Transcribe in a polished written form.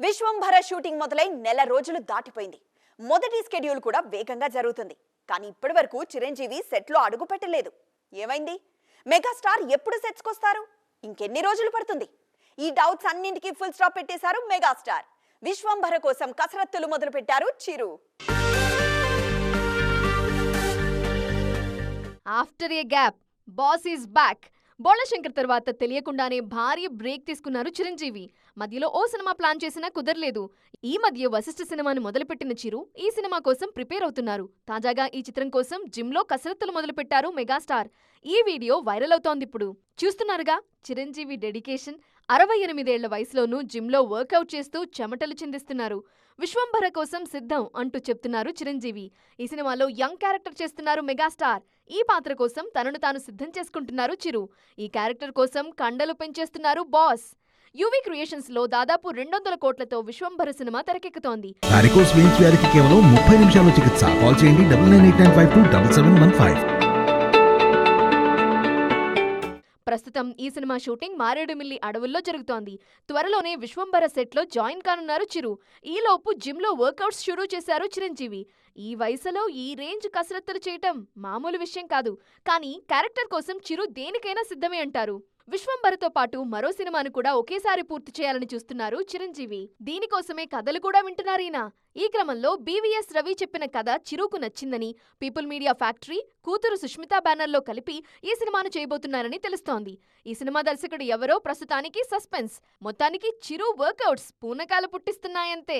Vishwambhara shooting మొదలై నెల రోజులు దాటిపోయింది. మొదటి స్కెడ్యూల్ కూడా వేగంగా జరుగుతుంది. కానీ ఇప్పటివరకు చిరంజీవి సెట్లో అడుగు పెట్టలేదు. ఏమైంది? మెగాస్టార్ ఎప్పుడు సెట్స్కొస్తారు? ఇంకెన్ని రోజులు పడుతుంది? ఈ డౌట్స్ అన్నింటికీ ఫుల్ స్టాప్ పెట్టేశారు మెగాస్టార్. విశ్వంభర కోసం కసరత్తులు మొదలు పెట్టారు Chiru. After a gap boss is back. Bholashankar తర్వాత తెలియకుండానే భారీ బ్రేక్ తీసుకున్నారు చిరంజీవి. మధ్యలో ఓ సినిమా ప్లాన్ చేసినా కుదరలేదు. ఈ మధ్య వశిష్ఠ సినిమాని మొదలుపెట్టిన చిరు ఈ సినిమా కోసం ప్రిపేర్ అవుతున్నారు. తాజాగా ఈ చిత్రం కోసం జిమ్లో కసరత్తులు మొదలుపెట్టారు మెగాస్టార్. ఈ వీడియో వైరల్ అవుతోందిప్పుడు. చూస్తున్నారుగా చిరంజీవి డెడికేషన్. 68 ఏళ్ల వయసులోనూ జిమ్లో వర్కౌట్ చేస్తూ చెమటలు చిందిస్తున్నారు. విశ్వంభర కోసం సిద్ధం అంటూ చెప్తున్నారు చిరంజీవి. ఈ సినిమాలో యంగ్ క్యారెక్టర్ చేస్తున్నారు మెగాస్టార్. ఈ పాత్ర కోసం తనను తాను సిద్ధం చేసుకుంటున్నారు చిరు. ఈ క్యారెక్టర్ కోసం కండలు పెంచేస్తున్నారు బాస్. యువి క్రియేషన్స్ లో దాదాపు 200 కోట్లతో విశ్వంభర సినిమా తెరకెక్కుతోంది. వారికోస్ వెయిన్స్ వ్యాధికి కేవలం 30 నిమిషాల్లో చికిత్స. కాల్ చేయండి 9989527715. ప్రస్తుతం ఈ సినిమా షూటింగ్ మారేడుమిల్లి అడవుల్లో జరుగుతోంది. త్వరలోనే విశ్వంభర సెట్లో జాయిన్ కానున్నారు చిరు. ఈలోపు జిమ్లో వర్కౌట్స్ షురూ చేశారు చిరంజీవి. ఈ వయసులో ఈ రేంజ్ కసరత్తులు చేయటం మామూలు విషయం కాదు. కానీ క్యారెక్టర్ కోసం చిరు దేనికైనా సిద్ధమే అంటారు. విశ్వంభరతో పాటు మరో సినిమాను కూడా ఒకేసారి పూర్తి చేయాలని చూస్తున్నారు చిరంజీవి. దీనికోసమే కథలు కూడా వింటున్నారీనా. ఈ క్రమంలో బీవీఎస్ రవి చెప్పిన కథ చిరుకు నచ్చిందని, పీపుల్ మీడియా ఫ్యాక్టరీ, కూతురు సుష్మితా బ్యానర్లో కలిపి ఈ సినిమాను చేయబోతున్నారని తెలుస్తోంది. ఈ సినిమా దర్శకుడు ఎవరో ప్రస్తుతానికి సస్పెన్స్. మొత్తానికి చిరు వర్కౌట్స్ పూనకాలు పుట్టిస్తున్నాయంతే.